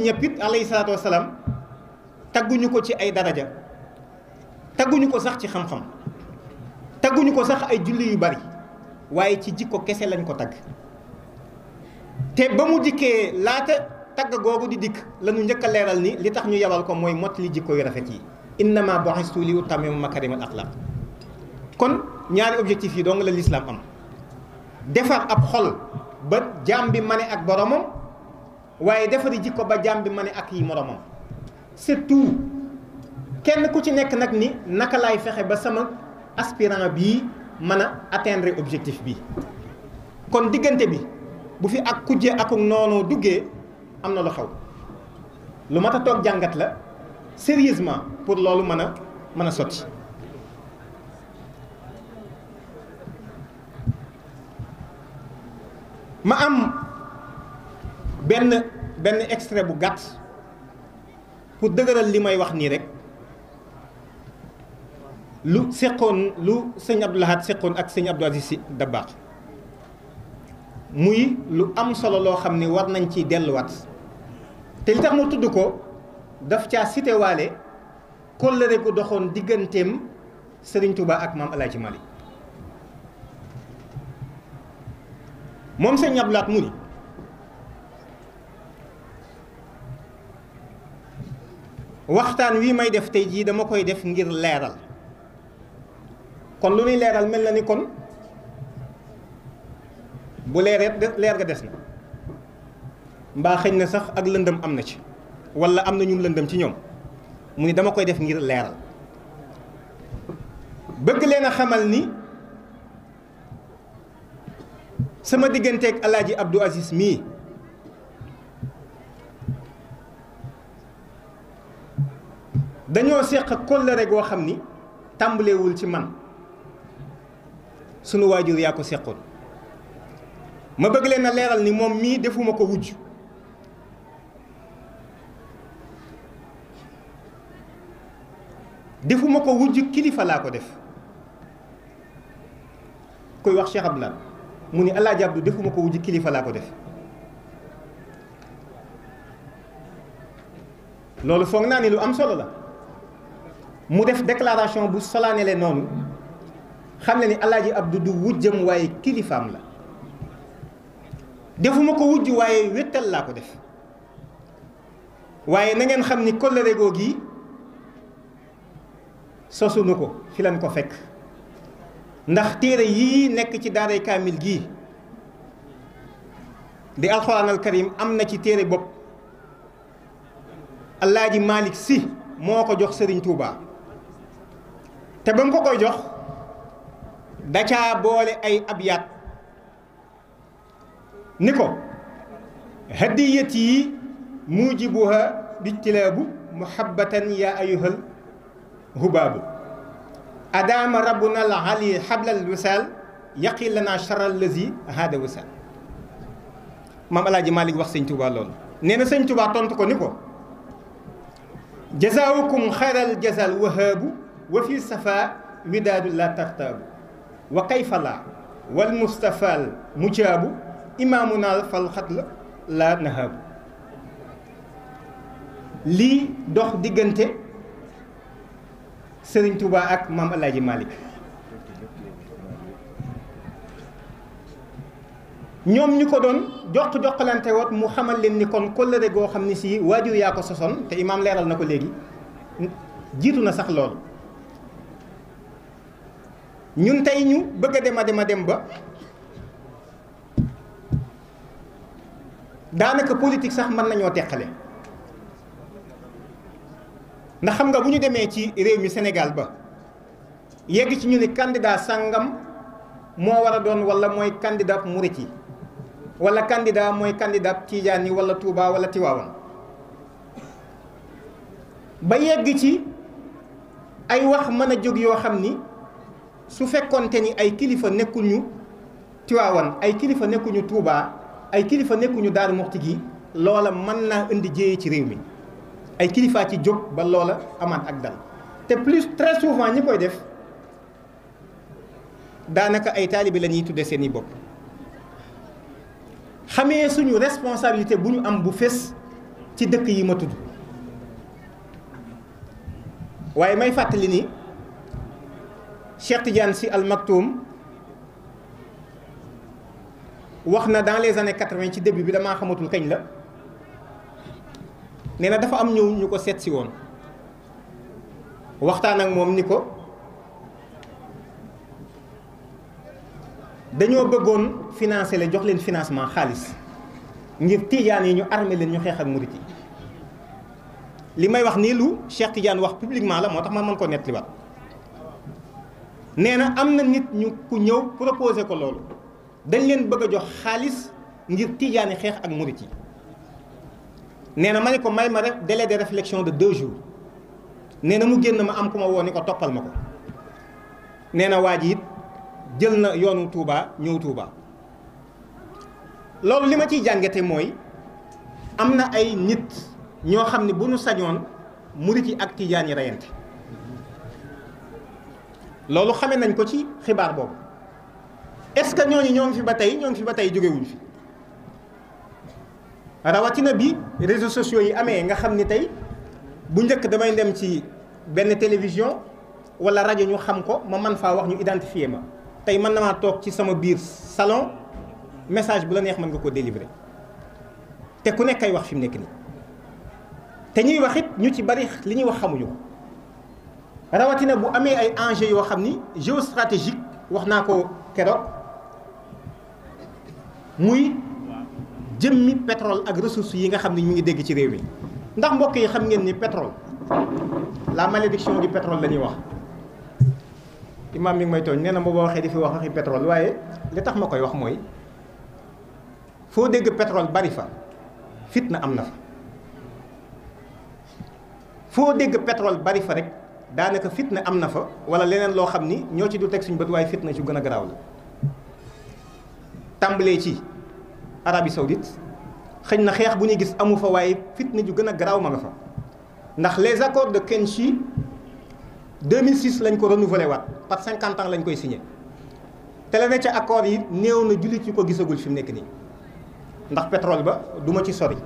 ñëpp it alayhi salaatu wasalaam tagguñu ko ci ay daraja, tagguñu ko sax ci xam-xam, tagguñu ko sax ay julli yu bari, waaye ci jikko kese lañ ko tagg. te ba mu dikkee laata tagg googu di dikk lañu njëkk a leeral ni li tax ñu yabal ko mooy mott li jikko yu rafet yi, innama bu'istu li utammima makarimal axlaq. kon ñaari objectif yi dong la lislaam am: defar ab xol ba jaam bi mane ak boromam, waaye defari jikko ba jaam bi mane ak yi moromam. c'est tout. kenn ku ci nekk nag ni naka laay fexe ba sama aspirant bii mën a atteindre objectif bi. kon diggante bi bu fi ak kujje akuk noonu duggee am na lu xew, lu mat a toog jàngat la sérieusement pour loolu mën a sotti. ma am benn extrait bu gàtt pour dëgëral li may wax nii rek, lu sëñ Abdou Lahad seqoon ak sëñ Abdou Aziz Sy Dabakh, muy lu am solo loo xam ni war nañ ciy delluwaat. te li tax ma tudd ko daf caa cité waale kóllëre gu doxoon digganteem Serigne Touba ak maam El Hadj Malick. moom sëñ Abdou Lahad mu ni waxtaan wi may def tey jii dama koy def ngir leeral. kon lu nuy leeral mel na ni kon bu leer ga des na, mbaa xëñ na sax ak lëndëm am na ci, wala am na ñu lëndëm ci ñoom. mu ni dama koy def ngir leeral, bëgg leen a xamal ni sama digganteeg Alaaji Abdou Aziz mii dañoo seq kóllëre goo xam ni tàmbalewul ci man, sunu waajur yaa ko seqoon. ma bëgg leen a leeral ni moom mii defuma ko wujj, defuma ko wujj, kilifa laa ko def. koy wax Cheikh Abdoulaye mu ni Alaaji Abdou defuma ko wujj, kilifa laa ko def. loolu foog naa ni lu am solo la. mu def déclaration bu solennelle noonu, xam ne ni Alaaji Abdou du wujjam waaye kilifaam la. defuma ko wujj waaye wéttal laa ko def. waaye na ngeen xam ni kóllëre googu gi sosunu ko, fi lañ ko fekk. ndax téere yii nekk ci daaray kaamil gii di alxuraan al karim am na ci téere bopp Alaaji Malick Sy moo ko jox Serigne Touba. te ba mu ko koy jox da caa boole ay abyaat ni ko hadiyati mujibuha bijtilaabu muhabbatan ya ayuhal hubaabu adaama rabbuna al ali hablal wisaal yaqi lana charal lazi hada wisaal. maam Alaaji Malick wax sëñ Touba loolu. nee na sëñ Touba tontu ko ni ko jazaawukum xayral jazal wahaabu wa fi safa widaadu la tartaabu wa kayfa la wal mustafaal mujaabu imaamunal fal xatla la nahaabu. lii dox diggante Serigne Touba ak maam Alaaji Malick. ñoom ñu ko doon joxalante woot mu xamal leen ni kon kóllëre goo xam ni si waajur yaa ko sosoon, te imaam leeral na ko léegi, jiitu na sax loolu. ñun tey ñu bëgg a dem ba daanaka politique sax mën nañoo teqale. ndax xam nga bu ñu demee ci réew mi Sénégal ba yegg ci ñu ni candidat sàngam moo war a doon wala mooy candidat murit yi, wala candidat mooy candidat Tijaan yi wala Touba wala Tiwaawan, ba yegg ci ay wax mën a jóg yoo xam ni su fekkonte ni ay kilifa nekkuñu Tiwaawan, ay kilifa nekkuñu Touba, ay kilifa nekkuñu Daaru Muxti gi, loola mën naa indi jéye ci réew mi. ay kilifaa ci jóg ba loola amaat ak dal. te très souvent ñi koy def daanaka ay taalibe la ñuy tudde seeni bopp. xamee suñu responsabilité bu ñu am bu fés ci dëkk yi ma tudd waaye may fàttali ni Cheikh Tidiane Sy Al Maktoum wax na dans les années 80 ci début bi damaa xamatul kañ la nee na dafa am ñëw ñu ko seet si woon waxtaan ak moom ni ko dañoo bëggoon financer la jox leen financement xaalis ngir tijaan yi ñu armé leen ñu xeex ak murit yi li may wax nii lu Cheikh Tidiane wax publiquement la moo tax ma mën ko nettaliwaat nee na am na nit ñu ku ñëw proposé ko loolu dañ leen bëgg a jox xaalis ngir tijaan yi xeex ak murit yi nee na ma ne ko may ma rek délai de réflexion de 2 jours nee na mu génn ma am ku ma woo ni ko toppal ma ko nee na waa ji it jël na yoonu Touba ñëw Touba loolu li ma ciy jàngate mooy am na ay nit ñoo xam ne bu nu sañoon murit yi ak tijaan yi reyante loolu xame nañ ko ci xibaar boobu est-ce que ñooñu ñoo ngi fi ba tey jógewuñ fi rawatina bi réseaux sociaux yi amee nga xam ni tey bu njëkk damay dem ci benn télévision wala rajo ñu xam ko ma man faa wax ñu identifier ma tey mën na maa toog ci sama biir salon message bu la neex mën nga ko délivrer te ku nekk ay wax fi mu nekk nii te ñuy wax it ñu ci bari li ñuy wax xamuñu ko rawatina bu amee ay enjeux yoo xam ni géostratégique wax naa ko keroog muy jëmmi pétrole ak ressources yi nga xam ne ñu ngi dégg ci réew mi ndax mbokk yi xam ngeen ni pétrole la malédiction du pétrole la ñuy wax imaam mi ngi may tooñ nee na ma boo waxee di fi wax waxi pétrole waaye li tax ma koy wax mooy foo dégg pétrole bari fa fitna am na fa foo dégg pétrole bari fa rek daanaka fitna am na fa wala leneen loo xam ni ñoo ci du teg suñu bët waaye fitna ci gën a garaaw la tàmbalee ci Arabie Saoudite xëy na xeex bu ñuy gis amu fa waaye fitna ju gën a garaaw ma nga fa ndax les accords de Kenchi 2006 lañ ko renouvelé waat par 50 ans lañ koy signé te la ne ca accords yi néew na jullit yu ko gisagul fi mu nekk nii ndax pétrole ba du ma ci sori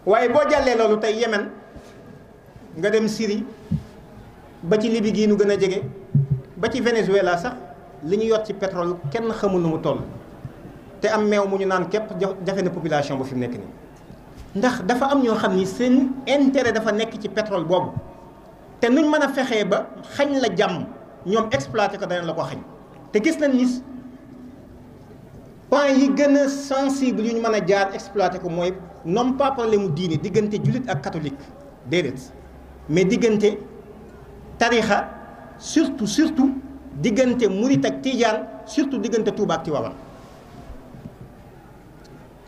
waaye boo jàllee loolu tey Yémen nga dem Syrie ba ci Libye gii nu gën a jege ba ci Venezuela sax li ñu yot ci pétrole kenn xamul nu mu toll te am meew mu ñu naan képp jafe na population ba fi mu nekk nii ndax dafa am ñoo xam ni seen intérêt dafa nekk ci pétrole boobu te nuñ mën a fexee ba xañ la jàmm ñoom exploité ko danañ la ko xañ te gis nañ ni point yi gën a sensible yu ñu mën a jaar exploité ko mooy non pas problème mu diine diggante jullit ak catholique déedéet mais diggante tarixa surtout diggante murit ak tijaan surtout diggante Touba ak Tiwaawan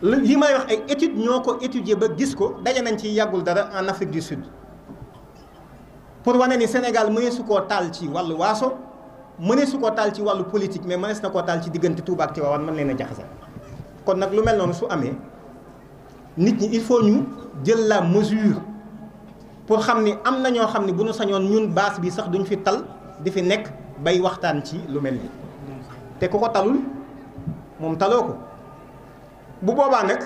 li may wax ay études ñoo ko étudier ba gis ko daje nañ ci yàggul dara en Afrique du Sud pour wane ni Sénégal mënee su koo taal ci wàllu waaso mënee su koo taal ci wàllu politique mais mënees na koo taal ci diggante Touba ak Tiwaawan mën leen a jaxase kon nag lu mel noonu su amee nit ñi il faut ñu jël la mesure pour xam ni am na ñoo xam ne bu ñu sañoon ñun base bi sax duñ fi tal di fi nekk bay waxtaan ci lu mel ni te ku ko talul moom taloo ko bu boobaa nag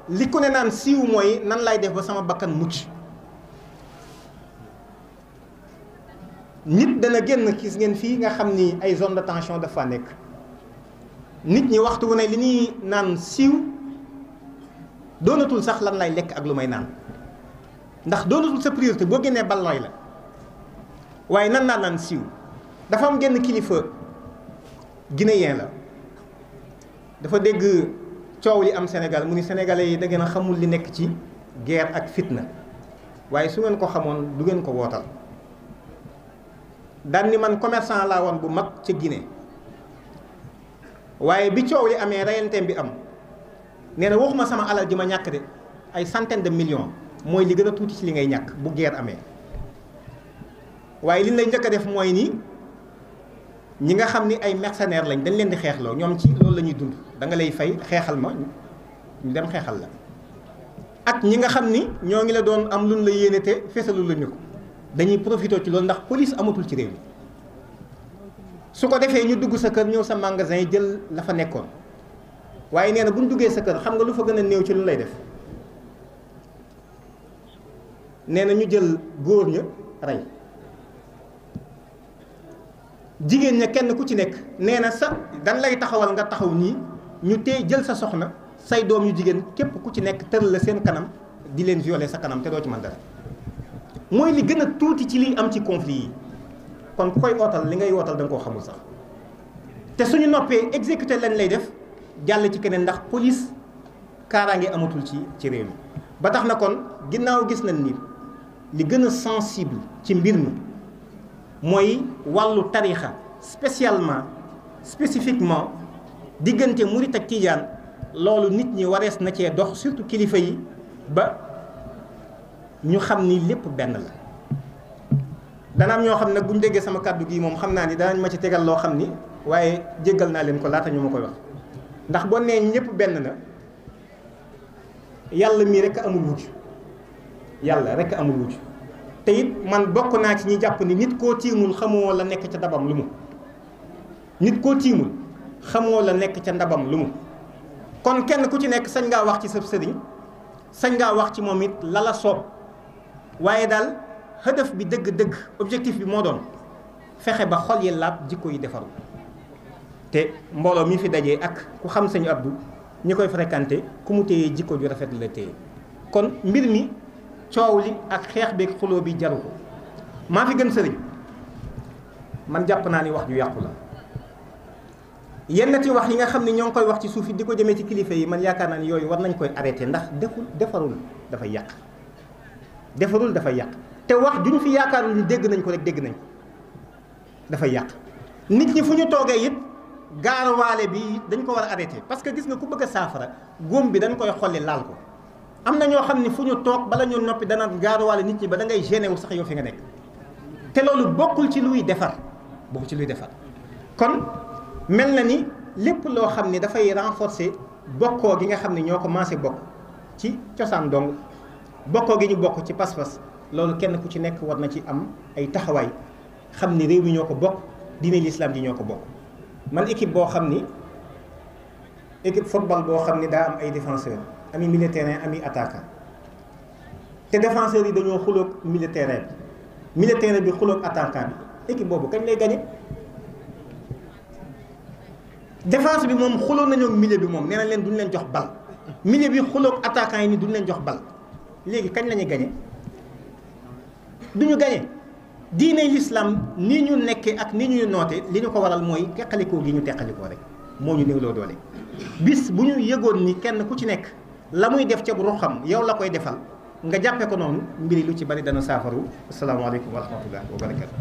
li ku ne naan siiw mooy nan lay def ba sama bakkan mucc nit dana génn gis ngeen fii nga xam ni ay zone de tension dafa nekk nit ñi waxtu wu ne li ñuy naan siiw doonatul sax lan lay lekk ak lu may naan ndax doonatul sa priorité boo génnee ballooy la waaye nan naan siiw dafa am genn kilifa guinéen la dafa dégg coow li am Sénégal mu ni sénégalais yi da ngeen a xamul li nekk ci guerre ak fitna waaye su ngeen ko xamoon du ngeen ko wootal daan ni man commerçant laa woon bu mag ca Guinée waaye bi coow li amee reyanteem bi am nee na waxuma sama alal ji ma ñàkk de ay centaine de millions mooy li gën a tuuti ci li ngay ñàkk bu guerre amee waaye li lay njëkk a def mooy nii ñi nga xam ni ay mercenaires lañ dañ leen di xeexloo ñoom ci loolu la ñuy dund da nga lay fay xeexal ma ñu dem xeexal la ak ñi nga xam ni ñoo ngi la doon am luñ la yéene te feesalul la ñu ko dañuy profité ci loolu ndax police amatul ci réew mi su ko defee ñu dugg sa kër ñëw sa magasin jël la fa nekkoon waaye nee na bu ñu duggee sa kër xam nga lu fa gën a néew ci lu lay def nee na ñu jël góor ña rey jigéen ña kenn ku ci nekk nee na sa dan lay taxawal nga taxaw nii ñu tee jël sa soxna say doom yu jigéen képp ku ci nekk tëral la seen kanam di leen violer sa kanam te doo ci mën dara mooy li gën a tuuti ci liy am ci conflit yi. kon ku koy ootal li ngay wootal da nga koo xamul sax te suñu noppee exécuté lañ lay def jàll ci keneen ndax police kaaraange amatul ci réew mi ba tax na kon ginnaaw gis nañ ni li gën a sensible ci mbir mi mooy wàllu tarixa spécifiquement diggante murit ak tijaan loolu nit ñi warees na cee dox surtout kilifa yi ba ñu xam ni lépp benn la. dana am ñoo xam ne bu ñu déggee sama kàddu gi moom xam naa ni danañ ma ci tegal loo xam ni waaye jéggal naa leen ko laata ñu ma koy wax ndax boo nee ñëpp benn na yàlla mii rek amul wujj yàlla rek amul wujj te it man bokk naa ci ñi jàpp ni nit koo tiimul xamoo la nekk ca ndabam lu mu nit koo tiimul xamoo la nekk ca ndabam lu mu kon kenn ku ci nekk sañ ngaa wax ci sa sëriñ sañ ngaa wax ci moom it lala soob waaye daal hëdëf bi dëgg-dëgg objectif bi moo doon fexe ba xol yi laab jikko yi defaru te mbooloo mi fi dajee ak ku xam sëñ Abdou ñi koy fréquenté ku mu téyee jikko ju rafet la téye kon mbir mi coow li ak xeex beeg xuloo bi jaru ko maa fi gën sëriñ man jàpp naa ni wax ju yàqu la yenn ci wax yi nga xam ne ñoo ngi koy wax ci suuf yi di ko jëmee ci kilifa yi man yaakaar naa ni yooyu war nañ koy arrêté ndax defarul dafay yàq defarul dafay yàq te wax juñ fi yaakaarul ni dégg nañ ko rek dégg nañ ko dafay yàq nit ñi fu ñu toogee it gaarawaale bi dañ ko war a arrêté parce que gis nga ku bëgg a saafara góom bi dañ koy xolli laal ko am na ñoo xam ne fu ñu toog bala ñu noppi dana gaarawaale nit ñi ba da ngay gêné wu sax yow fi nga nekk te loolu bokkul ci luy defar kon mel na ni lépp loo xam ne dafay renforcer bokkoo gi nga xam ne ñoo ko maase bokk ci cosaan dong bokkoo gi ñu bokk ci pas-pas loolu kenn ku ci nekk war na ci am ay taxawaay xam ni réew mi ñoo ko bokk diine l'islam ji ñoo ko bokk man équipe boo xam ni équipe football boo xam ni daa am ay défenseur ami milieu de terrain ami attaquant te défenseurs yi dañoo xuloog milieu de terrain bi milieu de terrain bi xuloog attaquant bi équipe boobu kañ lay gagné défense bi moom xuloo nañoo milieu bi moom nee na leen duñ leen jox bal milieu bi xuloog attaquant yi ni duñ leen jox bal léegi kañ la ñuy gagné duñu gagné diine l'islam ni ñu nekkee ak ni ñuy noote li ñu ko waral mooy teqalikoo gi ñu teqalikoo rek moo ñu néewloo doole bis bu ñu yëgoon ni kenn ku ci nekk la muy def ca ruuxam yow la koy defal nga jàppee ko noonu mbiri lu ci bari dana saafaru asalaamaaleykum wa rahmatullah wa barakatu